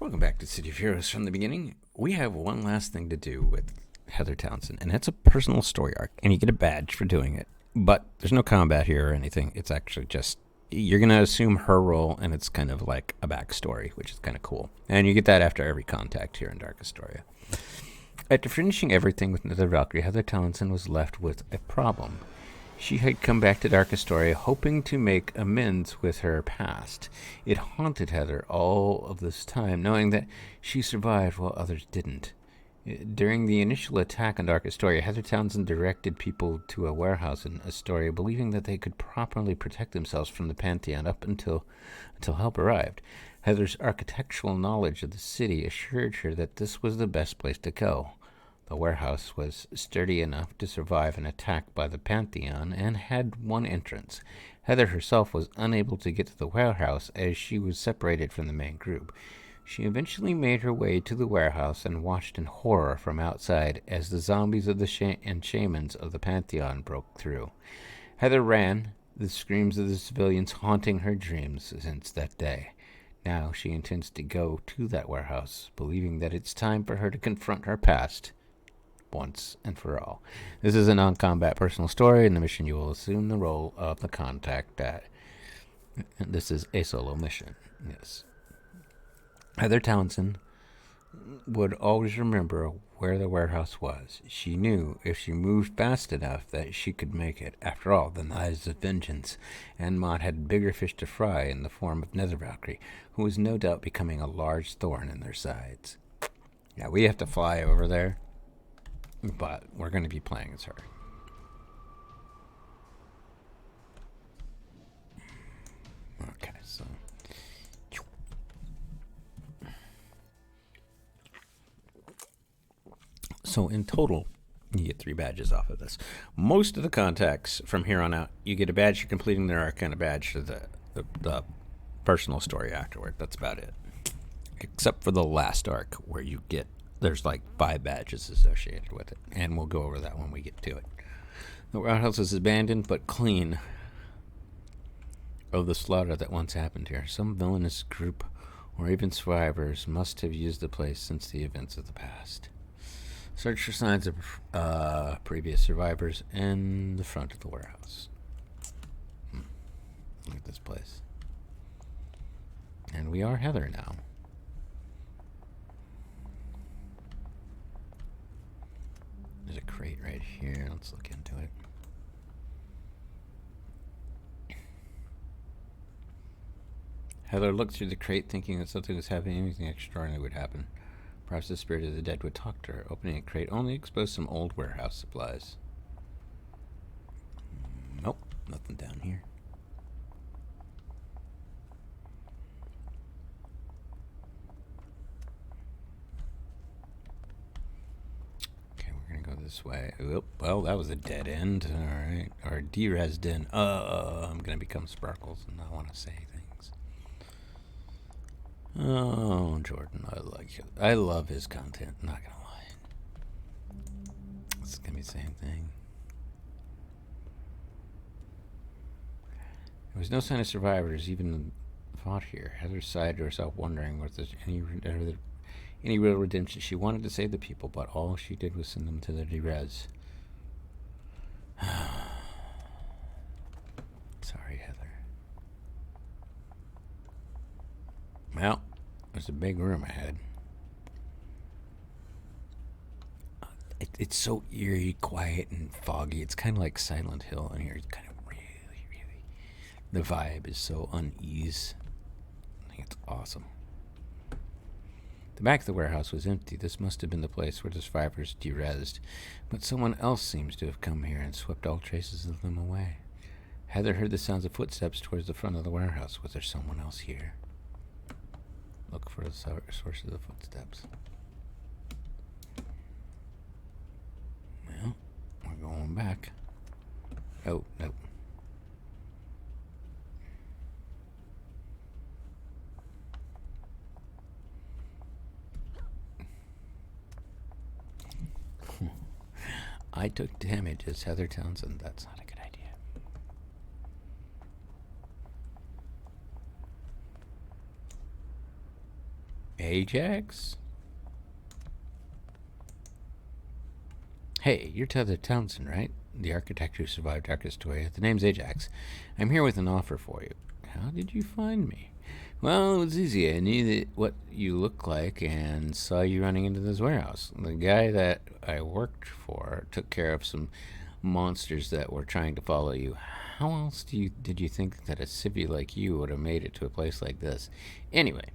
Welcome back to City of Heroes from the beginning. We have one last thing to do with Heather Townsend, and it's a personal story arc, and you get a badge for doing it. But there's no combat here or anything. It's actually just, you're going to assume her role, and it's kind of like a backstory, which is kind of cool. And you get that after every contact here in Dark Astoria. After finishing everything with Nether Valkyrie, Heather Townsend was left with a problem. She had come back to Dark Astoria hoping to make amends with her past. It haunted Heather all of this time, knowing that she survived while others didn't. During the initial attack on Dark Astoria, Heather Townsend directed people to a warehouse in Astoria, believing that they could properly protect themselves from the Pantheon up until help arrived. Heather's architectural knowledge of the city assured her that this was the best place to go. The warehouse was sturdy enough to survive an attack by the Pantheon and had one entrance. Heather herself was unable to get to the warehouse as she was separated from the main group. She eventually made her way to the warehouse and watched in horror from outside as the zombies of the and shamans of the Pantheon broke through. Heather ran, the screams of the civilians haunting her dreams since that day. Now she intends to go to that warehouse, believing that it's time for her to confront her past once and for all. This is a non-combat personal story. In the mission, you will assume the role of the contact. This is a solo mission. Yes. Heather Townsend would always remember where the warehouse was. She knew if she moved fast enough that she could make it. After all, the Knives of Vengeance and Mott had bigger fish to fry in the form of Nether Valkyrie, who was no doubt becoming a large thorn in their sides. Yeah, we have to fly over there, but we're going to be playing as her. Okay, so in total, you get 3 badges off of this. Most of the contacts from here on out, you get a badge for completing their arc and a badge for the personal story afterward. That's about it. Except for the last arc, where you get, there's like 5 badges associated with it, and we'll go over that when we get to it. The warehouse is abandoned but clean of the slaughter that once happened here. Some villainous group or even survivors must have used the place since the events of the past. Search for signs of previous survivors in the front of the warehouse. Look at this place. And we are Heather now. There's a crate right here. Let's look into it. Heather looked through the crate thinking that something was happening, anything extraordinary would happen. Perhaps the spirit of the dead would talk to her. Opening a crate only exposed some old warehouse supplies. Nope, nothing down here. Go this way. Oop, well, that was a dead end. Alright. Or D-res den. I'm gonna become Sparkles and not want to say things. Oh, Jordan, I like it. I love his content, not gonna lie. It's gonna be the same thing. There was no sign of survivors even fought here. Heather sighed to herself, wondering if there's any real redemption. She wanted to save the people, but all she did was send them to the D-res. Sorry, Heather. Well, there's a big room ahead. It's so eerie, quiet, and foggy. It's kind of like Silent Hill in here. It's kind of really... The vibe is so unease. I think it's awesome. The back of the warehouse was empty. This must have been the place where the survivors de-resed. But someone else seems to have come here and swept all traces of them away. Heather heard the sounds of footsteps towards the front of the warehouse. Was there someone else here? Look for the source of the footsteps. Well, we're going back. Oh, nope. I took damage as Heather Townsend. That's not a good idea. Ajax? Hey, you're Tether Townsend, right? The architect who survived Archistoria. The name's Ajax. I'm here with an offer for you. How did you find me? Well, it was easy. I knew what you look like and saw you running into this warehouse. The guy that I worked for took care of some monsters that were trying to follow you. How else did you think that a civvy like you would have made it to a place like this? Anyway,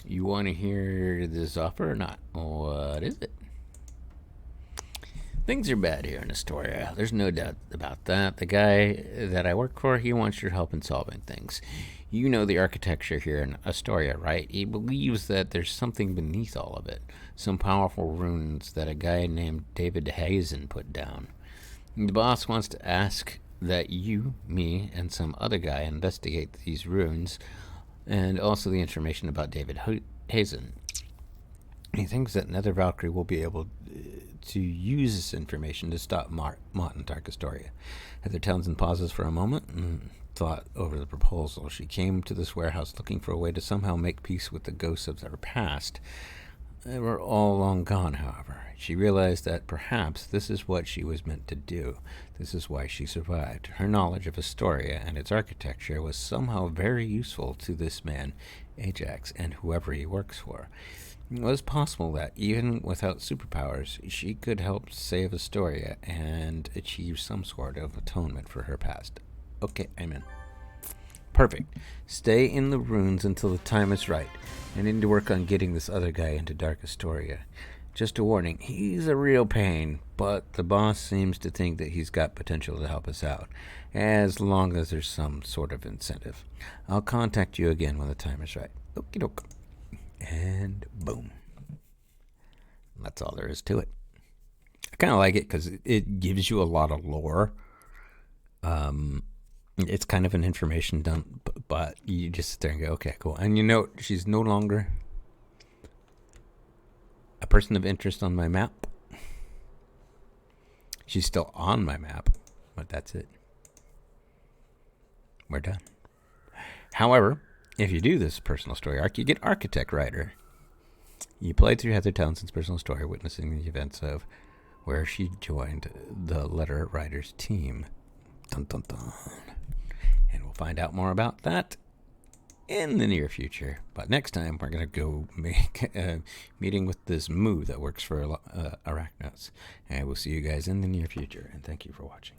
you want to hear this offer or not? What is it? Things are bad here in Astoria. There's no doubt about that. The guy that I work for, he wants your help in solving things. You know the architecture here in Astoria, right? He believes that there's something beneath all of it. Some powerful runes that a guy named David Hazen put down. The boss wants to ask that you, me, and some other guy investigate these runes and also the information about David Hazen. He thinks that Nether Valkyrie will be able to use this information to stop Mott and Darkastoria. Heather Townsend pauses for a moment and thought over the proposal. She came to this warehouse looking for a way to somehow make peace with the ghosts of her past. They were all long gone, however. She realized that perhaps this is what she was meant to do. This is why she survived. Her knowledge of Astoria and its architecture was somehow very useful to this man, Ajax, and whoever he works for. It was possible that, even without superpowers, she could help save Astoria and achieve some sort of atonement for her past. Okay, I'm in. Perfect. Stay in the ruins until the time is right. I need to work on getting this other guy into Dark Astoria. Just a warning, he's a real pain, but the boss seems to think that he's got potential to help us out, as long as there's some sort of incentive. I'll contact you again when the time is right. Okie doke. And boom. That's all there is to it. I kind of like it because it gives you a lot of lore. It's kind of an information dump, but you just sit there and go, okay, cool. And you know, she's no longer a person of interest on my map. She's still on my map, but that's it. We're done. However, if you do this personal story arc, you get Architect Writer. You play through Heather Townsend's personal story, witnessing the events of where she joined the letter writer's team. Dun, dun, dun. And we'll find out more about that in the near future. But next time, we're going to go make a meeting with this Moo that works for Arachnos. And we'll see you guys in the near future. And thank you for watching.